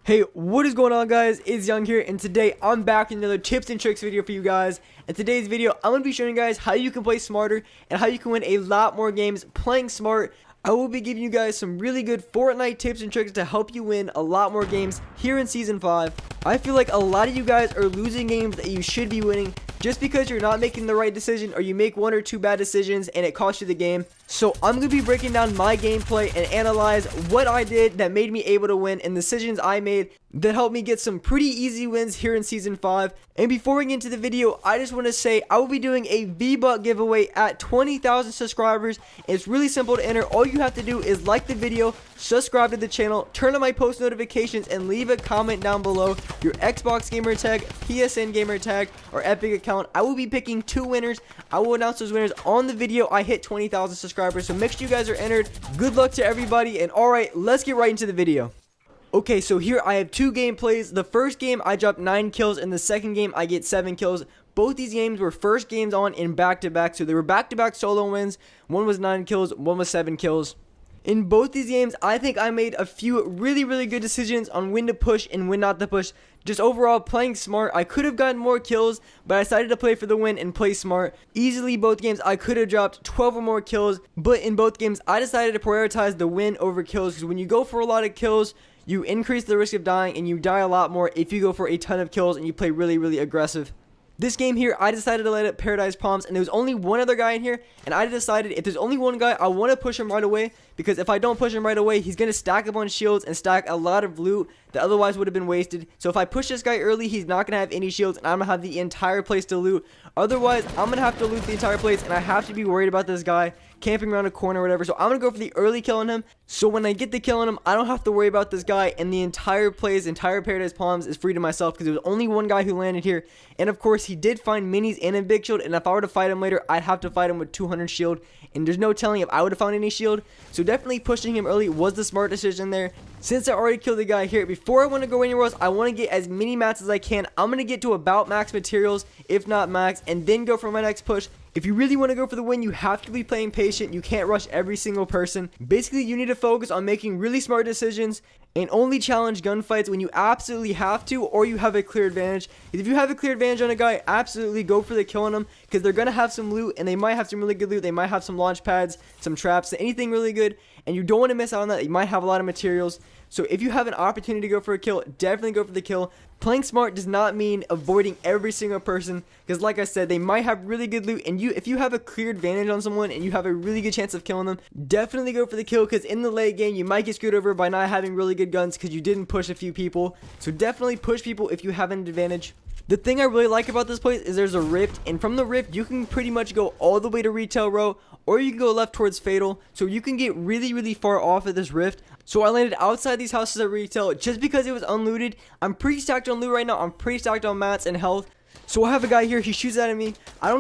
Hey, what is going on, guys? It's Young here, and today I'm back with another tips and tricks video for you guys. In today's video, I'm going to be showing you guys how you can play smarter and how you can win a lot more games playing smart. I will be giving you guys some really good Fortnite tips and tricks to help you win a lot more games here in Season 5. I feel like a lot of you guys are losing games that you should be winning just because you're not making the right decision, or you make one or two bad decisions and it costs you the game. So I'm going to be breaking down my gameplay and analyze what I did that made me able to win and decisions I made that helped me get some pretty easy wins here in Season 5. And before we get into the video, I just want to say I will be doing a V-Buck giveaway at 20,000 subscribers. It's really simple to enter. All you have to do is like the video, subscribe to the channel, turn on my post notifications, and leave a comment down below your Xbox gamer tag, PSN gamer tag, or Epic account. I will be picking two winners. I will announce those winners on the video I hit 20,000 subscribers, so make sure you guys are entered. Good luck to everybody, and alright, let's get right into the video. Okay, so here I have two gameplays. The first game I dropped 9 kills, and the second game I get 7 kills. Both these games were first games on in back-to-back, so they were back-to-back solo wins. One was 9 kills, one was 7 kills. In both these games, I think I made a few really good decisions on when to push and when not to push. Just overall playing smart. I could have gotten more kills, but I decided to play for the win and play smart. Easily both games I could have dropped 12 or more kills, but in both games I decided to prioritize the win over kills, because when you go for a lot of kills, you increase the risk of dying, and you die a lot more if you go for a ton of kills and you play really aggressive. This game here, I decided to light up Paradise Palms, and there was only one other guy in here, and I decided if there's only one guy, I want to push him right away, because if I don't push him right away, he's going to stack up on shields and stack a lot of loot that otherwise would have been wasted. So if I push this guy early, he's not going to have any shields, and I'm going to have the entire place to loot. Otherwise, I'm going to have to loot the entire place, and I have to be worried about this guy camping around a corner or whatever. So I'm going to go for the early kill on him, so when I get the kill on him, I don't have to worry about this guy, and the entire place, entire Paradise Palms is free to myself, because there was only one guy who landed here. And of course, he did find minis and a big shield, and if I were to fight him later, I'd have to fight him with 200 shield, and there's no telling if I would have found any shield. So definitely pushing him early was the smart decision there. Since I already killed the guy here, before I want to go anywhere else, I want to get as many mats as I can. I'm going to get to about max materials, if not max, and then go for my next push. If you really want to go for the win, you have to be playing patient. You can't rush every single person. Basically, you need to focus on making really smart decisions and only challenge gunfights when you absolutely have to, or you have a clear advantage. If you have a clear advantage on a guy, absolutely go for the kill on him, because they're going to have some loot, and they might have some really good loot. They might have some launch pads, some traps, anything really good, and you don't want to miss out on that. You might have a lot of materials. So if you have an opportunity to go for a kill, definitely go for the kill. Playing smart does not mean avoiding every single person, because like I said, they might have really good loot, and if you have a clear advantage on someone and you have a really good chance of killing them, definitely go for the kill, because in the late game you might get screwed over by not having really good guns because you didn't push a few people. So definitely push people if you have an advantage. The thing I really like about this place is there's a rift, and from the rift you can pretty much go all the way to retail row, or you can go left towards fatal, so you can get really far off of this rift. So I landed outside these houses at retail just because it was unlooted. I'm pretty stacked on loot right now. I'm pretty stacked on mats and health. So I have a guy here, he shoots at me. I don't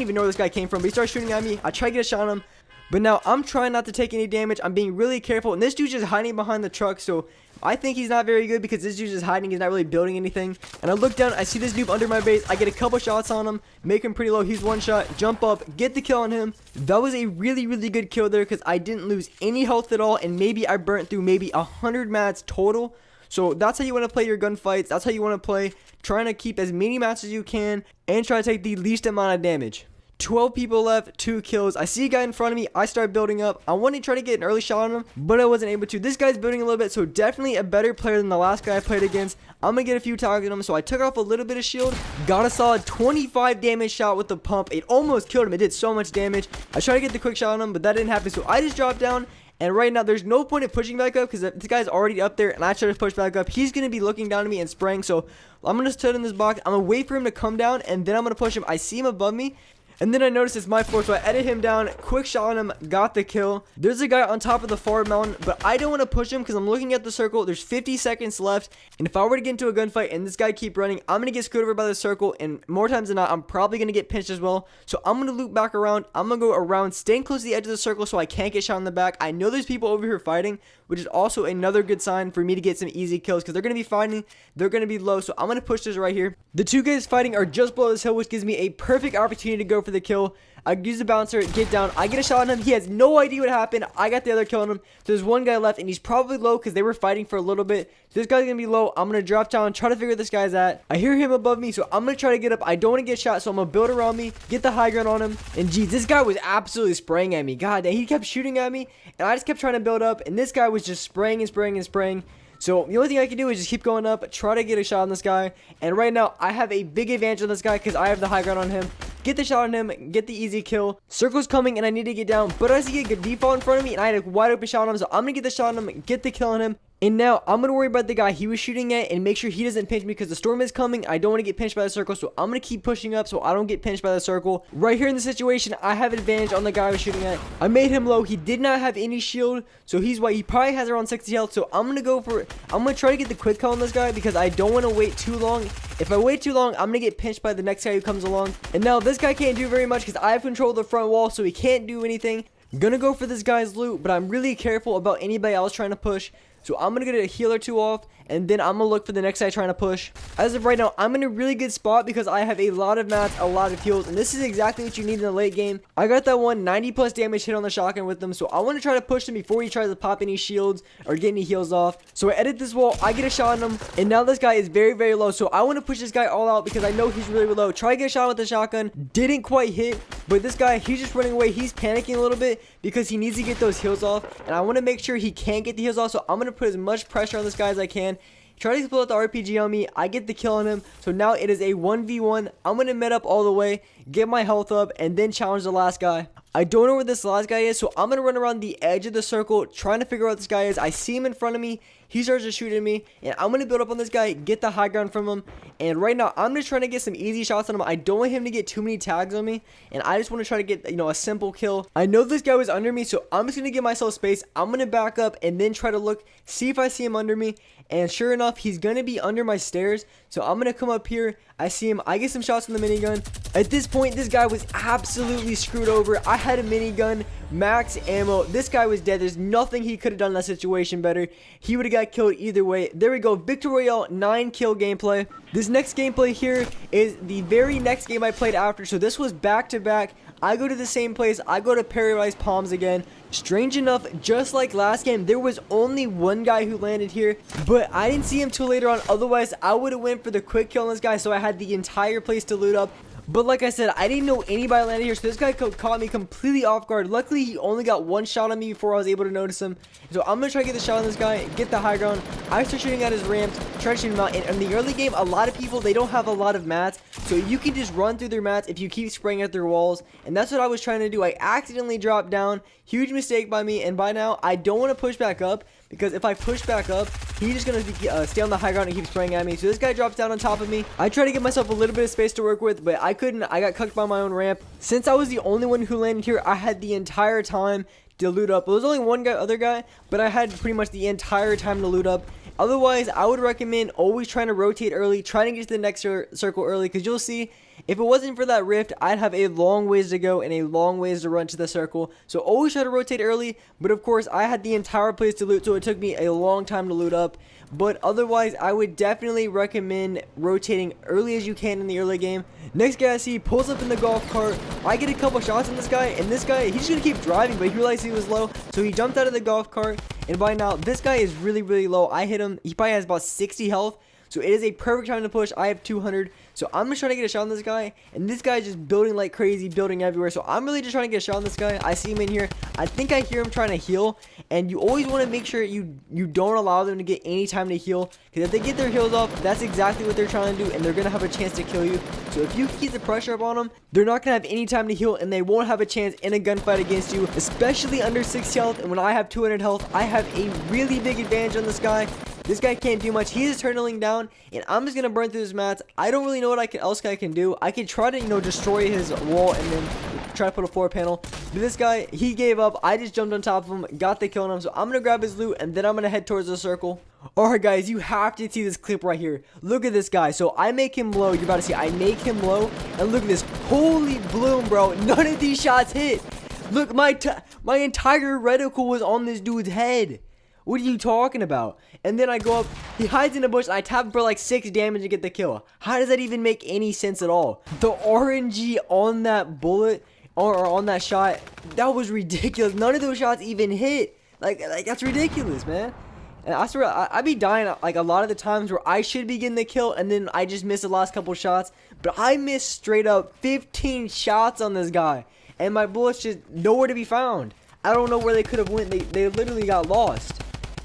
even know where this guy came from, but he starts shooting at me. I try to get a shot on him, but now I'm trying not to take any damage. I'm being really careful, and this dude's just hiding behind the truck, so I think he's not very good, because this dude's just hiding. He's not really building anything. And I look down, I see this dude under my base. I get a couple shots on him, make him pretty low. He's one shot, jump up, get the kill on him. That was a really good kill there, because I didn't lose any health at all, and maybe I burnt through maybe 100 mats total. So that's how you want to play your gunfights. That's how you want to play, trying to keep as many mats as you can and try to take the least amount of damage. 12 people left, 2 kills. I see a guy in front of me. I start building up. I want to try to get an early shot on him, but I wasn't able to. This guy's building a little bit, so definitely a better player than the last guy I played against. I'm going to get a few targets on him, so I took off a little bit of shield. Got a solid 25 damage shot with the pump. It almost killed him. It did so much damage. I tried to get the quick shot on him, but that didn't happen, so I just dropped down. And right now, there's no point in pushing back up, because this guy's already up there, and I try to push back up. He's going to be looking down at me and spraying, so I'm going to sit in this box. I'm going to wait for him to come down, and then I'm going to push him. I see him above me, and then I notice it's my floor, so I edit him down, quick shot on him, got the kill. There's a guy on top of the far mountain, but I don't want to push him because I'm looking at the circle. There's 50 seconds left, and if I were to get into a gunfight and this guy keep running, I'm going to get screwed over by the circle, and more times than not, I'm probably going to get pinched as well. So I'm going to loop back around. I'm going to go around, staying close to the edge of the circle so I can't get shot in the back. I know there's people over here fighting, which is also another good sign for me to get some easy kills, because they're going to be fighting, they're going to be low, so I'm going to push this right here. The two guys fighting are just below this hill, which gives me a perfect opportunity to go for the kill. I use the bouncer, get down, I get a shot on him. He has no idea what happened. I got the other kill on him. So there's one guy left, and he's probably low because they were fighting for a little bit. So this guy's gonna be low. I'm gonna drop down, try to figure this guy's at. I hear him above me, so I'm gonna try to get up. I don't want to get shot, so I'm gonna build around me, get the high ground on him. And geez, this guy was absolutely spraying at me. God dang, he kept shooting at me, and I just kept trying to build up, and this guy was just spraying and spraying and spraying. So the only thing I can do is just keep going up, try to get a shot on this guy. And right now, I have a big advantage on this guy because I have the high ground on him. Get the shot on him, get the easy kill. Circle's coming, and I need to get down. But I see a good default in front of me, and I had a wide open shot on him. So I'm going to get the shot on him, get the kill on him. And now I'm going to worry about the guy he was shooting at and make sure he doesn't pinch me because the storm is coming. I don't want to get pinched by the circle, so I'm going to keep pushing up so I don't get pinched by the circle. Right here in the situation, I have advantage on the guy I was shooting at. I made him low. He did not have any shield, so he's white. He probably has around 60 health, so I'm going to go for it. I'm going to try to get the quick kill on this guy because I don't want to wait too long. If I wait too long, I'm going to get pinched by the next guy who comes along. And now this guy can't do very much because I have control of the front wall, so he can't do anything. I'm going to go for this guy's loot, but I'm really careful about anybody else trying to push. So I'm going to get a heal or two off, and then I'm going to look for the next guy trying to push. As of right now, I'm in a really good spot because I have a lot of mats, a lot of heals, and this is exactly what you need in the late game. I got that one 90 plus damage hit on the shotgun with them, so I want to try to push him before he tries to pop any shields or get any heals off. So I edit this wall, I get a shot on him, and now this guy is very, very low. So I want to push this guy all out because I know he's really, really low. Try to get a shot with the shotgun, didn't quite hit, but this guy, he's just running away. He's panicking a little bit because he needs to get those heals off, and I want to make sure he can't get the heals off, so I'm going to put as much pressure on this guy as I can. Try to pull out the RPG on me. I get the kill on him. So now it is a 1v1. I'm going to med up all the way, get my health up, and then challenge the last guy. I don't know where this last guy is, so I'm going to run around the edge of the circle, trying to figure out what this guy is. I see him in front of me. He starts to shoot at me, and I'm going to build up on this guy, get the high ground from him. And right now, I'm just trying to get some easy shots on him. I don't want him to get too many tags on me, and I just want to try to get, a simple kill. I know this guy was under me, so I'm just going to give myself space. I'm going to back up and then try to look, see if I see him under me. And sure enough, he's going to be under my stairs. So I'm going to come up here. I see him. I get some shots from the minigun. At this point, this guy was absolutely screwed over. I had a minigun, max ammo. This guy was dead. There's nothing he could have done in that situation better. He would have got killed either way. There we go. Victor Royale 9 kill gameplay. This next gameplay here is the very next game I played after. So this was back to back. I go to the same place. I go to Paradise Palms again. Strange enough, just like last game, there was only one guy who landed here, but I didn't see him till later on. Otherwise, I would have went for the quick kill on this guy, so I had the entire place to loot up. But like I said, I didn't know anybody landed here, so this guy caught me completely off guard. Luckily, he only got one shot on me before I was able to notice him. So I'm going to try to get the shot on this guy, get the high ground. I start shooting at his ramps, try to shoot him out. And in the early game, a lot of people, they don't have a lot of mats, so you can just run through their mats if you keep spraying at their walls. And that's what I was trying to do. I accidentally dropped down. Huge mistake by me, and by now, I don't want to push back up, because if I push back up, he's just going to stay on the high ground and keep spraying at me. So this guy drops down on top of me. I try to give myself a little bit of space to work with, but I couldn't. I got cucked by my own ramp. Since I was the only one who landed here, I had the entire time to loot up. There was only one other guy, but I had pretty much the entire time to loot up. Otherwise, I would recommend always trying to rotate early, trying to get to the next circle early, because you'll see, if it wasn't for that rift, I'd have a long ways to go and a long ways to run to the circle. So always try to rotate early, but of course, I had the entire place to loot, so it took me a long time to loot up. But otherwise, I would definitely recommend rotating early as you can in the early game. Next guy I see pulls up in the golf cart. I get a couple shots on this guy, and this guy, he's going to keep driving, but he realized he was low, so he jumped out of the golf cart. And by now, this guy is really, really low. I hit him. He probably has about 60 health. So it is a perfect time to push. I have 200. So I'm just trying to get a shot on this guy. And this guy is just building like crazy, building everywhere. So I'm really just trying to get a shot on this guy. I see him in here. I think I hear him trying to heal. And you always want to make sure you don't allow them to get any time to heal. Because if they get their heals off, that's exactly what they're trying to do. And they're going to have a chance to kill you. So if you keep the pressure up on them, they're not going to have any time to heal. And they won't have a chance in a gunfight against you. Especially under 6 health. And when I have 200 health, I have a really big advantage on this guy. This guy can't do much. He's just turtling down, and I'm just gonna burn through his mats. I don't really know what else I can do. I could try to, destroy his wall and then try to put a floor panel. But this guy, he gave up. I just jumped on top of him, got the kill on him. So I'm gonna grab his loot, and then I'm gonna head towards the circle. Alright guys, you have to see this clip right here. Look at this guy. So I make him low. You're about to see. I make him low, and look at this. Holy bloom, bro. None of these shots hit. Look, my entire reticle was on this dude's head. What are you talking about? And then I go up, he hides in a bush, and I tap him for like 6 damage to get the kill. How does that even make any sense at all? The RNG on that bullet or on that shot, that was ridiculous. None of those shots even hit. Like that's ridiculous, man. And I swear, I be dying like a lot of the times where I should be getting the kill, and then I just miss the last couple shots. But I missed straight up 15 shots on this guy, and my bullets just nowhere to be found. I don't know where they could have went. They literally got lost.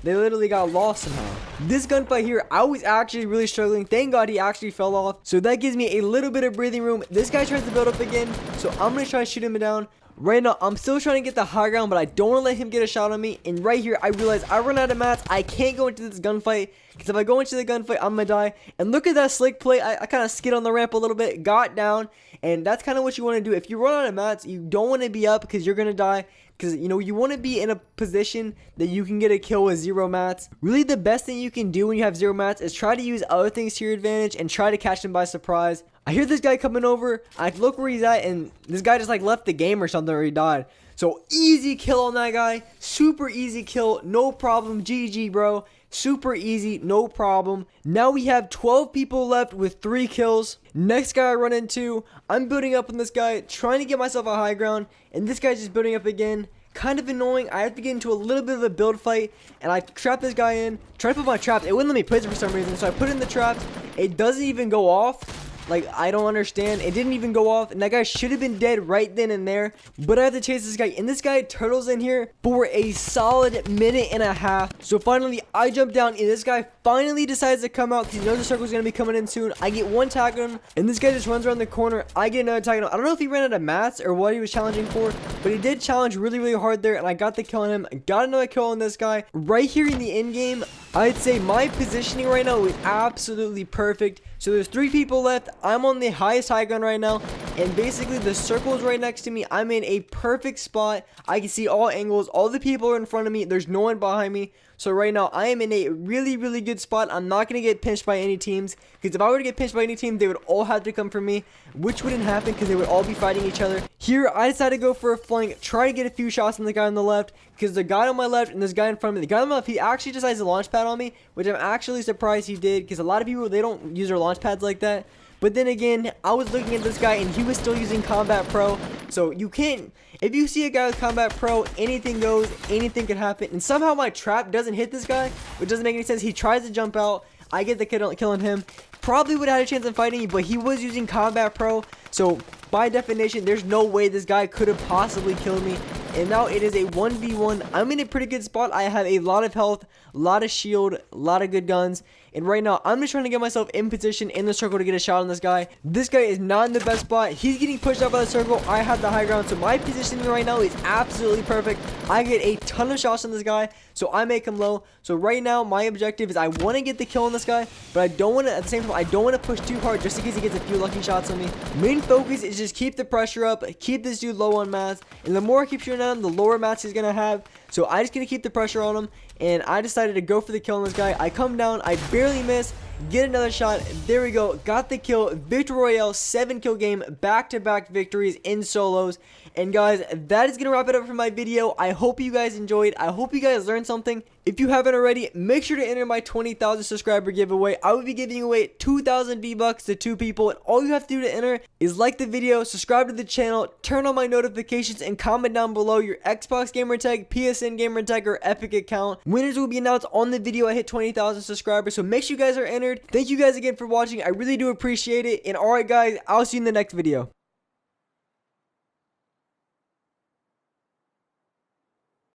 They literally got lost somehow. This gunfight here, I was actually really struggling. Thank God he actually fell off. So that gives me a little bit of breathing room. This guy tries to build up again, so I'm going to try to shoot him down. Right now, I'm still trying to get the high ground, but I don't want to let him get a shot on me. And right here, I realize I run out of mats. I can't go into this gunfight, because if I go into the gunfight, I'm going to die. And look at that slick play. I kind of skid on the ramp a little bit, got down. And that's kind of what you want to do. If you run out of mats, you don't want to be up because you're going to die. Because, you know, you want to be in a position that you can get a kill with 0 mats. Really, the best thing you can do when you have 0 mats is try to use other things to your advantage and try to catch them by surprise. I hear this guy coming over. I look where he's at, and this guy just like left the game or something, or he died. So easy kill on that guy. Super easy kill. No problem. GG, bro. Super easy. No problem. Now we have 12 people left with 3 kills. Next guy I run into, I'm building up on this guy, trying to get myself a high ground, and this guy's just building up again. Kind of annoying. I have to get into a little bit of a build fight, and I trap this guy in. Try to put my traps. It wouldn't let me place it for some reason, so I put in the traps. It doesn't even go off. Like, I don't understand. It didn't even go off, and that guy should have been dead right then and there. But I have to chase this guy, and this guy turtles in here for a solid minute and a half. So finally, I jump down, and this guy finally decides to come out because he knows the circle's going to be coming in soon. I get one tag on him, and this guy just runs around the corner. I get another tag on him. I don't know if he ran out of mats or what he was challenging for, but he did challenge really, really hard there, and I got the kill on him. I got another kill on this guy. Right here in the end game, I'd say my positioning right now is absolutely perfect. So there's 3 people left. I'm on the highest high ground right now, and basically the circle is right next to me. I'm in a perfect spot. I can see all angles. All the people are in front of me. There's no one behind me. So right now, I am in a really, really good spot. I'm not going to get pinched by any teams, because if I were to get pinched by any team, they would all have to come for me, which wouldn't happen because they would all be fighting each other. Here, I decided to go for a flank, try to get a few shots on the guy on the left, because the guy on my left and this guy in front of me, the guy on my left, he actually decides to launch pad on me, which I'm actually surprised he did, because a lot of people, they don't use their launch pads like that. But then again, I was looking at this guy and he was still using Combat Pro. So you can't, if you see a guy with Combat Pro, anything goes, anything could happen. And somehow my trap doesn't hit this guy, which doesn't make any sense. He tries to jump out. I get the kill on him. Probably would have had a chance of fighting me, but he was using Combat Pro. So by definition, there's no way this guy could have possibly killed me. And now it is a 1v1. I'm in a pretty good spot. I have a lot of health, a lot of shield, a lot of good guns. And right now, I'm just trying to get myself in position in the circle to get a shot on this guy. This guy is not in the best spot. He's getting pushed out by the circle. I have the high ground. So my positioning right now is absolutely perfect. I get a ton of shots on this guy, so I make him low. So right now, my objective is I want to get the kill on this guy, but I don't want to, at the same time, I don't want to push too hard just in case he gets a few lucky shots on me. Main focus is just keep the pressure up, keep this dude low on mats, and the more I keep shooting at him, the lower mats he's going to have. So I just going to keep the pressure on him, and I decided to go for the kill on this guy. I come down, I barely miss, get another shot. There we go, got the kill. Victory Royale, 7-kill game, back-to-back victories in solos. And guys, that is going to wrap it up for my video. I hope you guys enjoyed. I hope you guys learned something. If you haven't already, make sure to enter my 20,000 subscriber giveaway. I will be giving away 2,000 V-Bucks to 2 people, and all you have to do to enter is like the video, subscribe to the channel, turn on my notifications, and comment down below your Xbox gamer tag, PSN gamer tag, or Epic account. Winners will be announced on the video I hit 20,000 subscribers, so make sure you guys are entered. Thank you guys again for watching. I really do appreciate it, and alright guys, I'll see you in the next video.